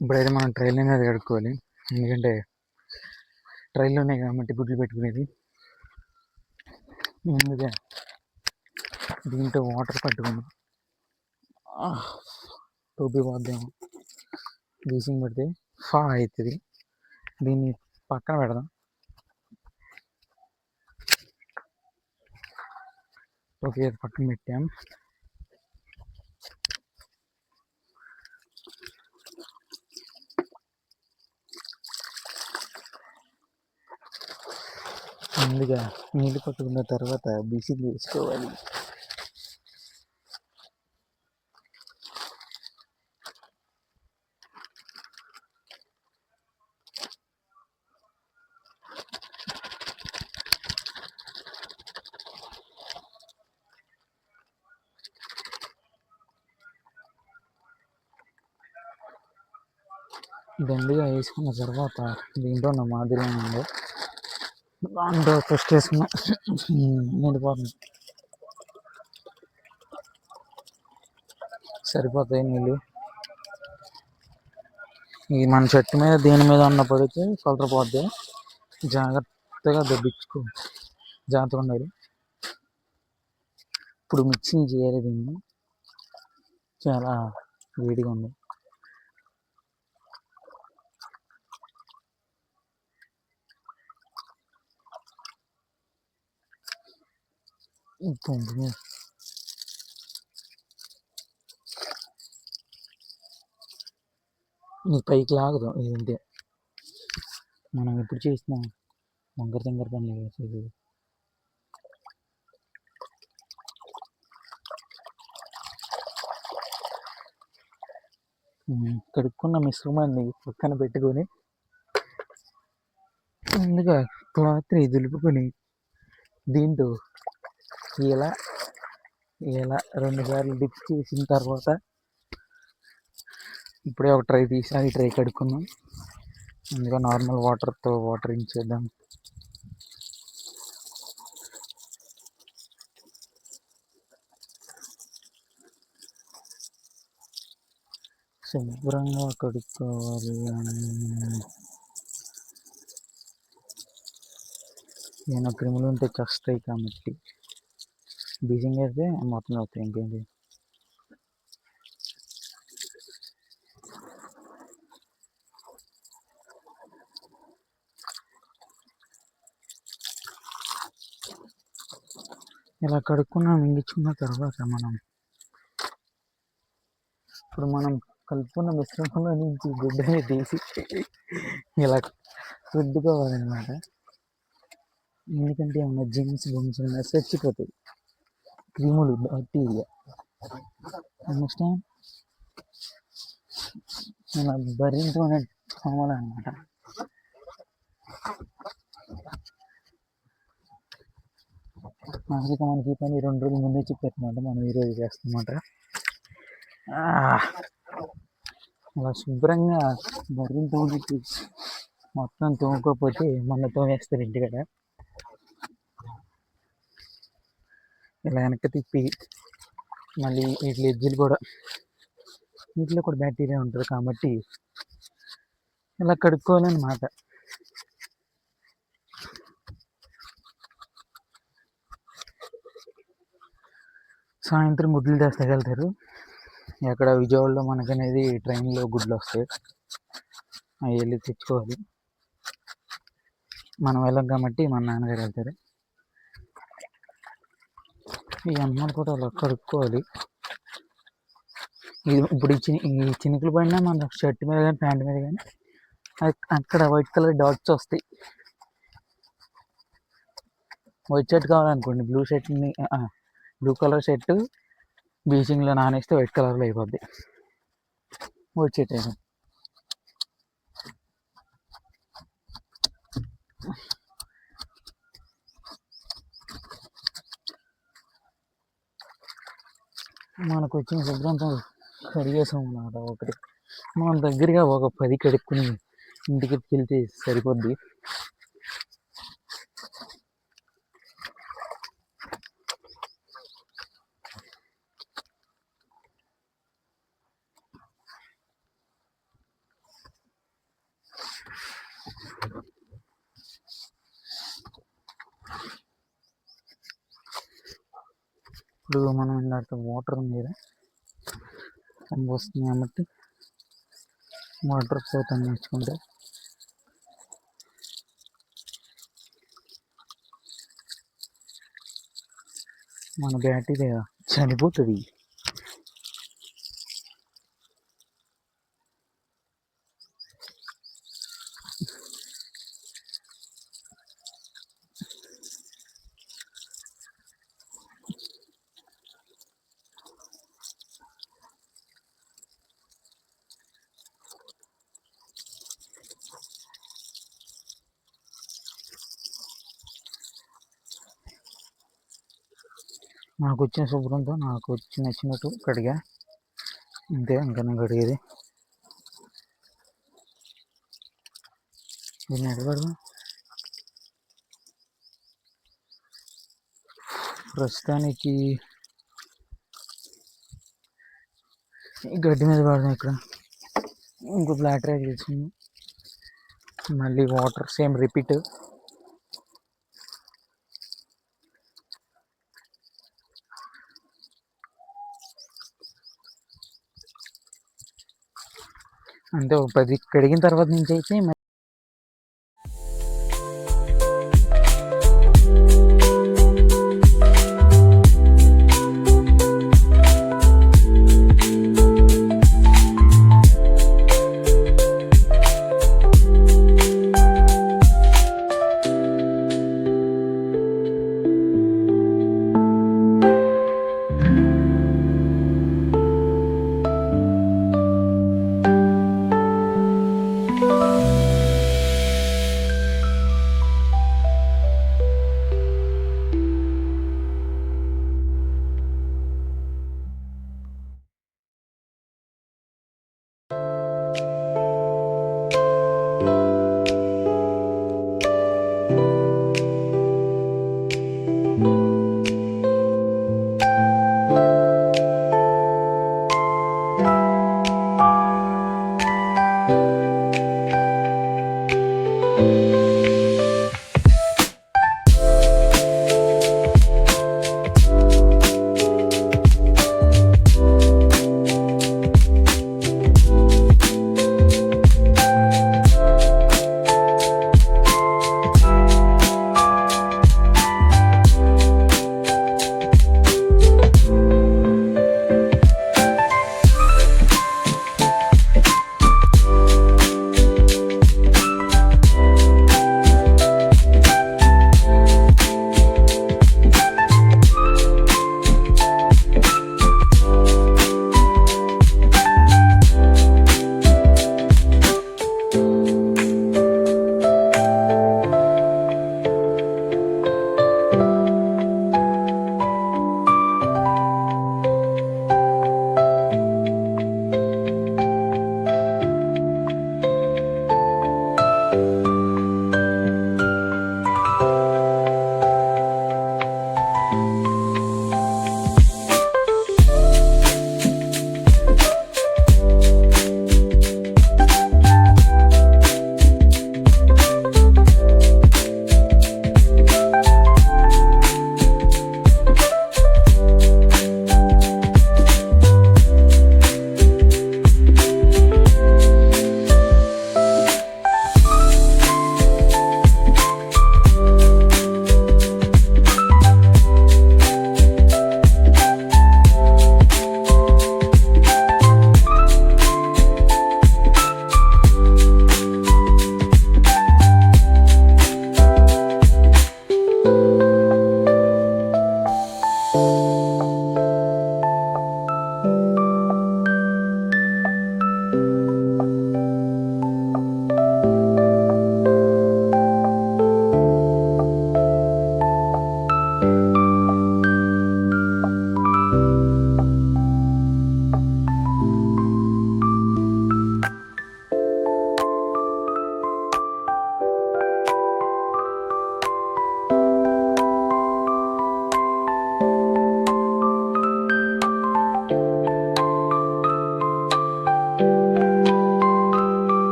ఇప్పుడైతే మనం ట్రైల్ అనేది కడుక్కోవాలి. ఎందుకంటే ట్రైల్లో ఉన్నాయి కాబట్టి గుడ్లు పెట్టుకునేది. ముందుగా దీంట్లో వాటర్ పట్టుకొని టోపీ పోద్దాము. బీసింగ్ పెడితే ఫా అవుతుంది. దీన్ని పక్కన పెడదాం. టోపీ అది పక్కన పెట్టాం. ముందుగా నీళ్ళు పట్టుకున్న తర్వాత బీసింగ్ వేసుకోవాలి. దండిగా వేసుకున్న తర్వాత దీంట్లో ఉన్న మాదిరి ఉంది, దాంట్లో ఫస్ట్ వేసుకున్న నిండిపోతుంది. సరిపోతాయి నీళ్ళు. ఇది మన చెట్టు మీద దేని మీద ఉన్న పడితే కలర్ పోద్ది. జాగ్రత్తగా దెబ్బించుకో, జాగ్రత్తగా ఉండాలి. ఇప్పుడు మిక్సింగ్ చేయాలి. దీన్ని చాలా వేడిగా ఉంది. నీకు పైకి లాగదు. ఇదంటే మనం ఎప్పుడు చేసిన వంకర తింగర పని చేసేది. కడుక్కున్న మిశ్రమాన్ని పక్కన పెట్టుకొని ముందుగా క్లాత్ని దులుపుకొని దీంట్లో ఇలా 2 సార్లు డిప్ చేసిన తర్వాత ఇప్పుడే ఒక ట్రై తీసి ఈ ట్రై కడుక్కుందాం. ముందుగా నార్మల్ వాటర్తో వాటరింగ్ చేద్దాం. శుభ్రంగా కడుక్కోవాలి. ఏమైనా క్రిములు ఉంటే చస్తాయి కాబట్టి బీజింగ్ అయితే మొత్తం అవుతాయి. ఇంకేంటి, ఇలా మింగించుకున్న తర్వాత ఇప్పుడు మనం కలుపుకున్న మిశ్రమంలో నుంచి గుడ్డని తీసి ఇలా రుద్దుకోవాలన్నమాట. ఎందుకంటే ఏమన్నా జిమ్స్ బొమ్స్ ఉన్నా చచ్చిపోతాయి, క్రిములు, బ్యాక్టీరియా. అండర్స్టాండ్? మన భరించుకునే కోమలు అనమాట. అసలు మనకి పని 2 రోజుల ముందే చెప్పారనమాట. మనం ఈరోజు చేస్తామన్నమాట. అలా శుభ్రంగా బర్రెని తోముకి మొత్తం తోముకోకపోతే మొన్న తోమేస్తారు ఇంటికాడ. ఇలా వెనక్కి తిప్పి మళ్ళీ వీటిలో కూడా బ్యాక్టీరియా ఉంటుంది కాబట్టి ఇలా కడుక్కోవాలన్నమాట. సాయంత్రం గుడ్లు తెస్తాకెళ్తారు. ఎక్కడ విజయవాడలో మనకనేది ట్రైన్లో గుడ్లు వస్తాయి. అవి వెళ్ళి తెచ్చుకోవాలి. మనం వెళ్ళం కాబట్టి మన నాన్నగారు వెళ్తారు. ఈ అన్నాలు కూడా అలా కడుక్కోవాలి. ఇప్పుడు ఈ చినుకులు పడినా మన షర్ట్ మీద కానీ ప్యాంట్ మీద కానీ అక్కడ వైట్ కలర్ డాట్స్ వస్తాయి. వైట్ షర్ట్ కావాలనుకోండి, బ్లూ కలర్ షర్టు బీచింగ్లో నానేస్తే వైట్ కలర్లో అయిపోద్ది. వైట్ షర్ట్ అయినా మనకు వచ్చిన శుభ్రంతో కడిగేసాం అన్నమాట. ఒకటి మనం దగ్గరగా ఒక 10 కడుక్కుని ఇంటికి వెళ్తే సరిపోద్ది. ఇప్పుడు మనం ఇందాక వాటర్ ఉంది కదా, పంపు వస్తుంది కాబట్టి వాటర్ పోతాను నేర్చుకుంటే మన బ్యాటరీ చనిపోతుంది. నాకు వచ్చిన శుభ్రంతో నాకు నచ్చినట్టు కడిగా, అంతే. ఇంకా నేను కడిగేది దీన్ని అడగడదు. ప్రస్తుతానికి గడ్డి మీద పడదాం. ఇక్కడ ఇంకో బ్లాక్ ట్రాక్ తెచ్చింది, మళ్ళీ వాటర్ సేమ్ రిపీట్. అంటే 10 కడిగిన తర్వాత నుంచి అయితే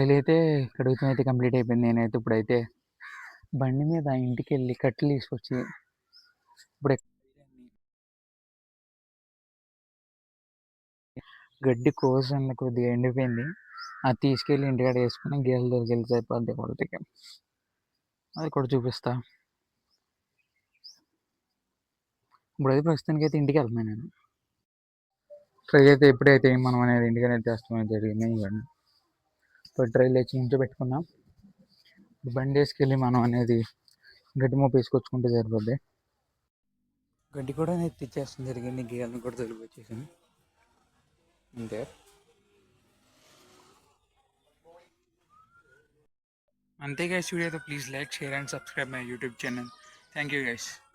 ట్రైల్ అయితే కడుగుతం అయితే కంప్లీట్ అయిపోయింది. నేనైతే ఇప్పుడైతే బండి మీద ఇంటికి వెళ్ళి కట్టెలు తీసుకొచ్చి ఇప్పుడు గడ్డి కోసం కొద్దిగా ఎండిపోయింది. అది తీసుకెళ్ళి ఇంటికాడ వేసుకుని గేదెల దగ్గరికి వెళ్తే అయిపోద్ది వాళ్ళకి. అది కూడా చూపిస్తా. ఇప్పుడైతే ప్రస్తుతానికి అయితే ఇంటికి వెళ్తున్నాను నేను. ట్రై అయితే ఎప్పుడైతే మనం అనేది ఇంటికనే తెస్తామని జరిగింది. ఇవన్నీ ఇప్పుడు ట్రైల్ వచ్చి ఇంట్లో పెట్టుకున్నాం. బండి వేసుకెళ్ళి మనం అనేది గడ్డి మోపు వేసుకొచ్చుకుంటే సరిపోద్ది. గడ్డి కూడా నేను తెచ్చేస్తాం జరిగింది. గేదెలను కూడా తొలిగి వచ్చేసాను అంతే. అంతే గైస్, వీడియో అయితే please like, share and subscribe my YouTube channel. Thank you guys.